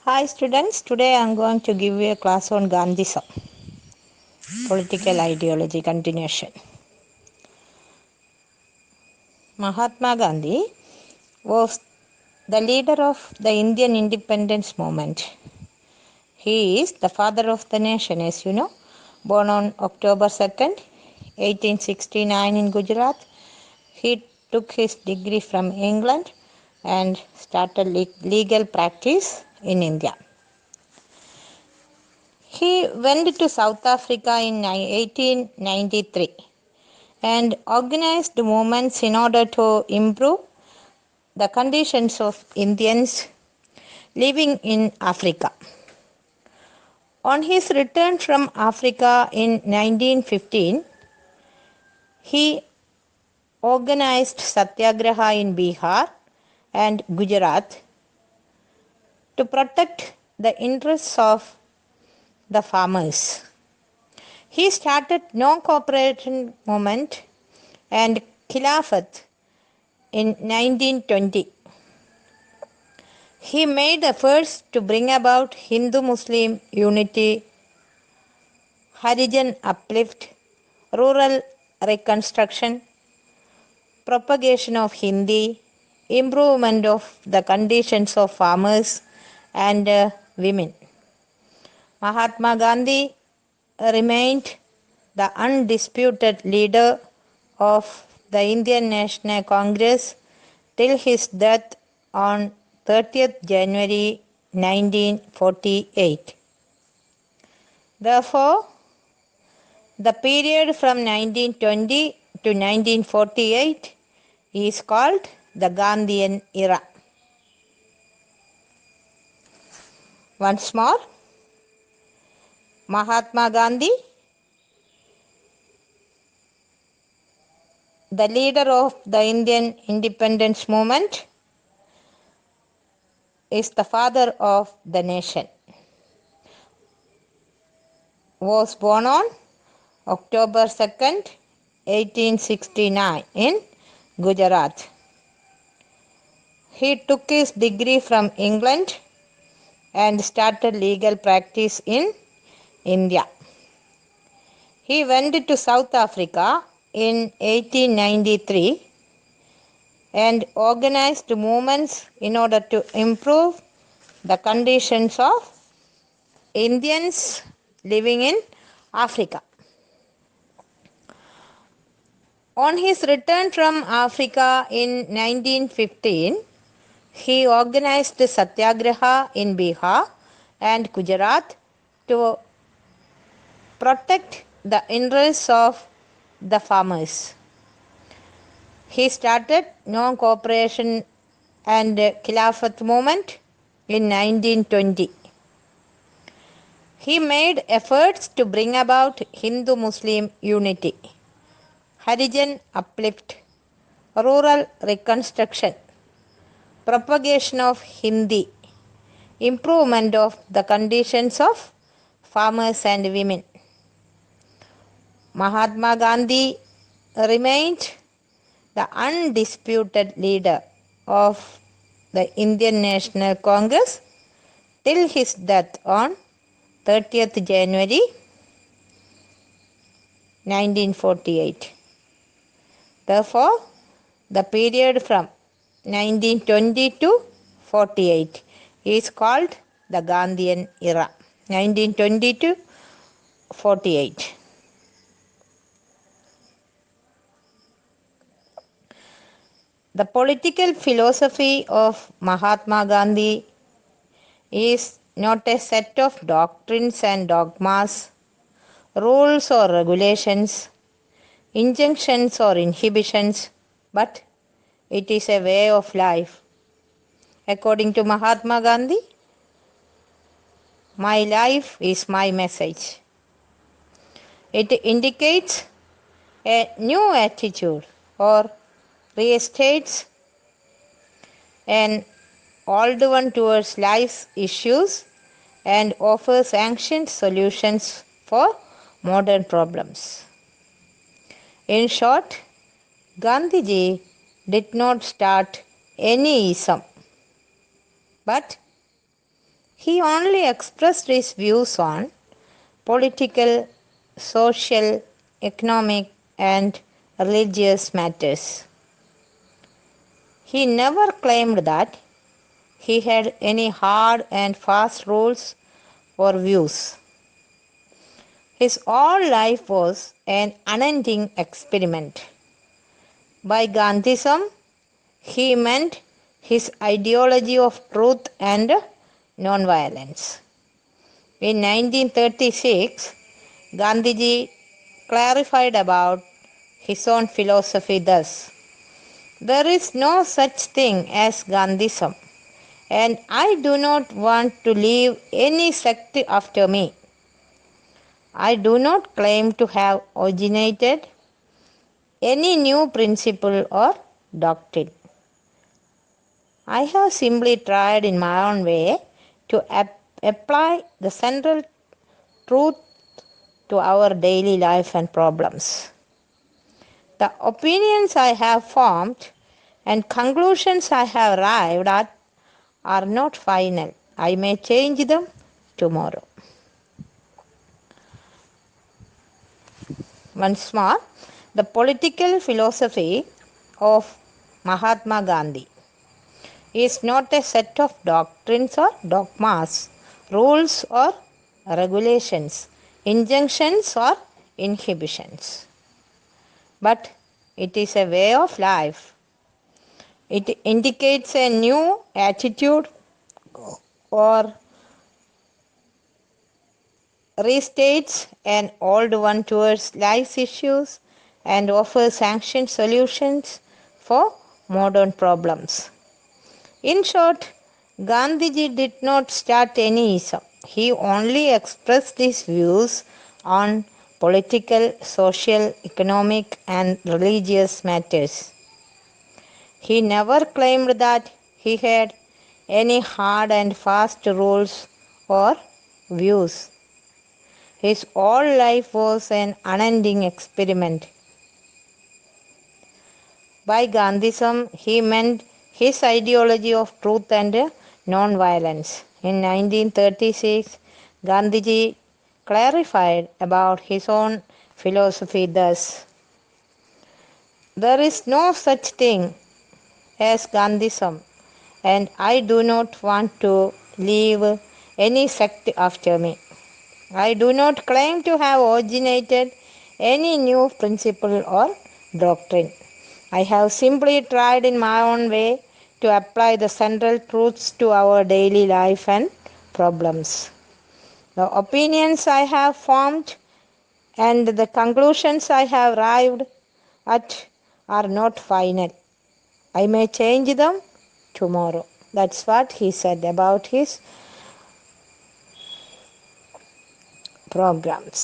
Hi students, today I am going to give you a class on Gandhism, political ideology continuation. Mahatma Gandhi was the leader of the Indian independence movement. He is the father of the nation, as you know, born on October 2nd, 1869 in Gujarat. He took his degree from England and started legal practice in India. He went to South Africa in 1893 and organized movements in order to improve the conditions of Indians living in Africa. On his return from Africa in 1915, he organized Satyagraha in Bihar and Gujarat to protect the interests of the farmers. He started non-cooperation movement and Khilafat in 1920. He made efforts to bring about Hindu-Muslim unity, Harijan uplift, rural reconstruction, propagation of Hindi, improvement of the conditions of farmers and women. Mahatma Gandhi remained the undisputed leader of the Indian National Congress till his death on 30th January 1948. Therefore, the period from 1920 to 1948 is called the Gandhian era. Once more, Mahatma Gandhi, the leader of the Indian independence movement, is the father of the nation. Was born on October 2nd, 1869 in Gujarat. He took his degree from England and started legal practice in India. He went to South Africa in 1893 and organized movements in order to improve the conditions of Indians living in Africa. On his return from Africa in 1915, he organized Satyagraha in Bihar and Gujarat to protect the interests of the farmers. He started non-cooperation and Khilafat movement in 1920. He made efforts to bring about Hindu-Muslim unity, Harijan uplift, rural reconstruction, propagation of Hindi, improvement of the conditions of farmers and women. Mahatma Gandhi remained the undisputed leader of the Indian National Congress till his death on 30th January 1948. Therefore, the period from 1920 to 48 is called the Gandhian era. 1920 to 48. The political philosophy of Mahatma Gandhi is not a set of doctrines and dogmas, rules or regulations, injunctions or inhibitions, but it is a way of life. According to Mahatma Gandhi, my life is my message. It indicates a new attitude or restates an old one towards life's issues and offers ancient solutions for modern problems. In short, Gandhiji did not start any ism, but He only expressed his views on political, social, economic, and religious matters. He never claimed that he had any hard and fast rules or views. His whole life was an unending experiment. By Gandhism, he meant his ideology of truth and nonviolence. In 1936, Gandhiji clarified about his own philosophy thus: "There is no such thing as Gandhism, and I do not want to leave any sect after me. I do not claim to have originated any new principle or doctrine. I have simply tried in my own way to apply the central truth to our daily life and problems. The opinions I have formed and conclusions I have arrived at are not final. I may change them tomorrow." Once more, the political philosophy of Mahatma Gandhi is not a set of doctrines or dogmas, rules or regulations, injunctions or inhibitions, but it is a way of life. It indicates a new attitude or restates an old one towards life's issues and offers sanctioned solutions for modern problems. In short, Gandhiji did not start any ism. He only expressed his views on political, social, economic, and religious matters. He never claimed that he had any hard and fast rules or views. His whole life was an unending experiment. By Gandhism, he meant his ideology of truth and non-violence. In 1936, Gandhiji clarified about his own philosophy thus: "There is no such thing as Gandhism, and I do not want to leave any sect after me. I do not claim to have originated any new principle or doctrine. I have simply tried in my own way to apply the central truths to our daily life and problems. The opinions I have formed and the conclusions I have arrived at are not final. I may change them tomorrow." That's what he said about his programs.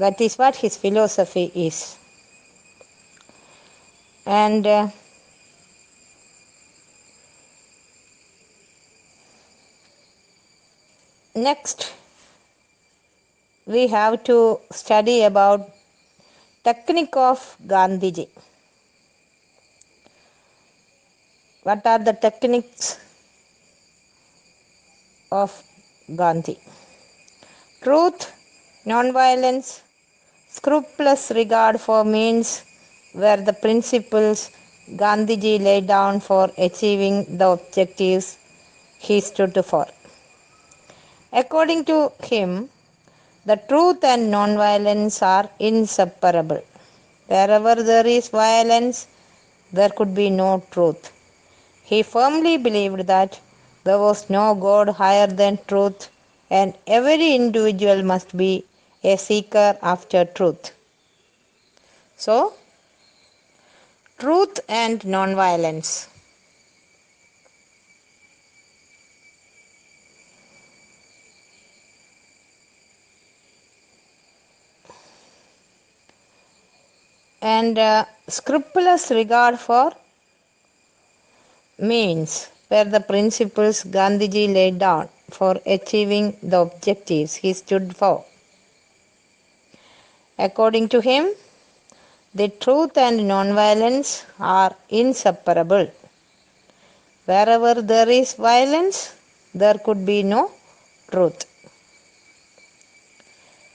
That is what his philosophy is. And next, we have to study about technique of Gandhiji. What are the techniques of Gandhi? Truth, nonviolence, scrupulous regard for means were the principles Gandhiji laid down for achieving the objectives he stood for. According to him, the truth and nonviolence are inseparable. Wherever there is violence, there could be no truth. He firmly believed that there was no God higher than truth, and every individual must be a seeker after truth. So, truth and nonviolence. And scrupulous regard for means were the principles Gandhiji laid down for achieving the objectives he stood for. According to him, the truth and nonviolence are inseparable. Wherever there is violence, there could be no truth.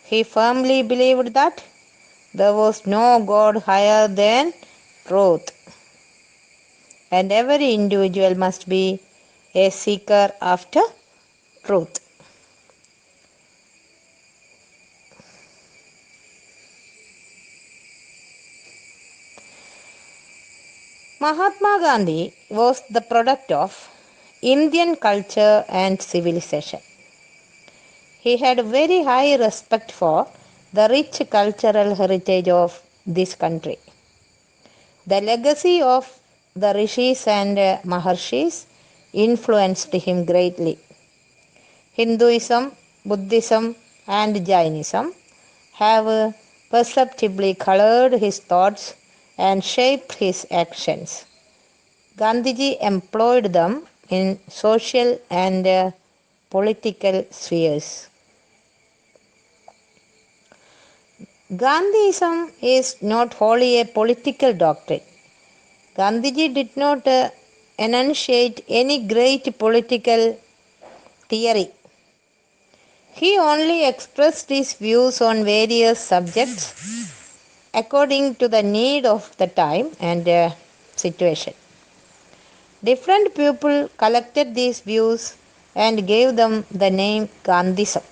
He firmly believed that there was no God higher than truth, and every individual must be a seeker after truth. Mahatma Gandhi was the product of Indian culture and civilization. He had very high respect for the rich cultural heritage of this country. The legacy of the rishis and maharshis influenced him greatly. Hinduism, Buddhism, and Jainism have perceptibly colored his thoughts and shaped his actions. Gandhiji employed them in social and political spheres. Gandhism is not wholly a political doctrine. Gandhiji did not enunciate any great political theory. He only expressed his views on various subjects according to the need of the time and situation. Different people collected these views and gave them the name Gandhism.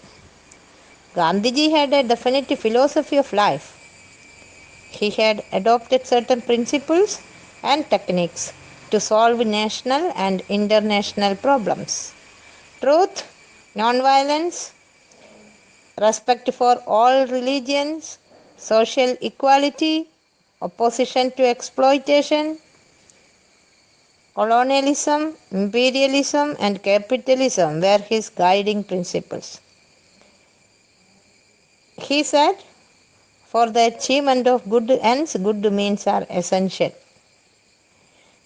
Gandhiji had a definite philosophy of life. He had adopted certain principles and techniques to solve national and international problems. Truth, nonviolence, respect for all religions, social equality, opposition to exploitation, colonialism, imperialism, and capitalism were his guiding principles. He said, for the achievement of good ends, good means are essential.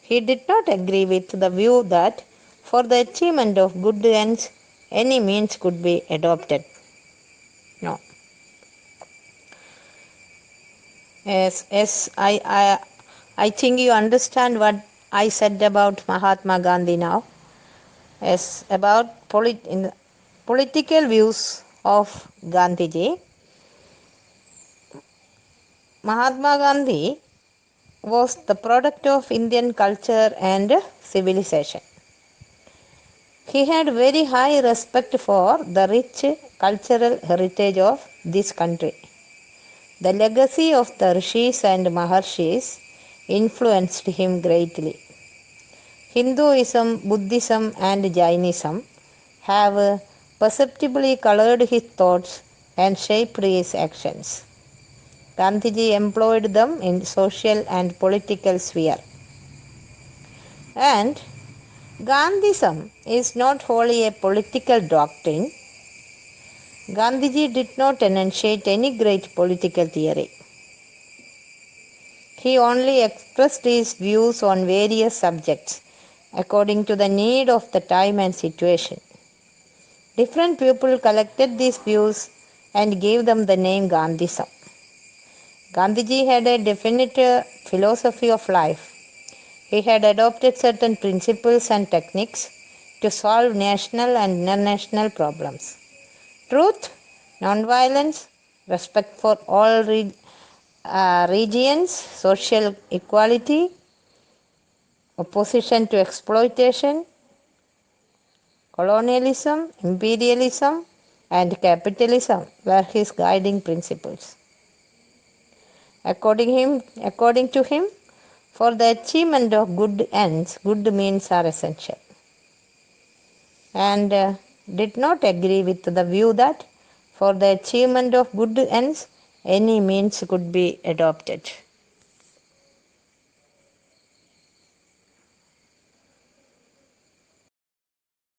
He did not agree with the view that for the achievement of good ends, any means could be adopted. No. I think you understand what I said about Mahatma Gandhi now. Yes, about political views of Gandhiji. Mahatma Gandhi was the product of Indian culture and civilization. He had very high respect for the rich cultural heritage of this country. The legacy of the rishis and maharshis influenced him greatly. Hinduism, Buddhism, and Jainism have perceptibly colored his thoughts and shaped his actions. Gandhiji employed them in social and political sphere. And Gandhism is not wholly a political doctrine. Gandhiji did not enunciate any great political theory. He only expressed his views on various subjects according to the need of the time and situation. Different people collected these views and gave them the name Gandhism. Gandhiji had a definite philosophy of life. He had adopted certain principles and techniques to solve national and international problems. Truth, nonviolence, respect for all regions, social equality, opposition to exploitation, colonialism, imperialism, and capitalism were his guiding principles. According to him, for the achievement of good ends, good means are essential. And did not agree with the view that for the achievement of good ends, any means could be adopted.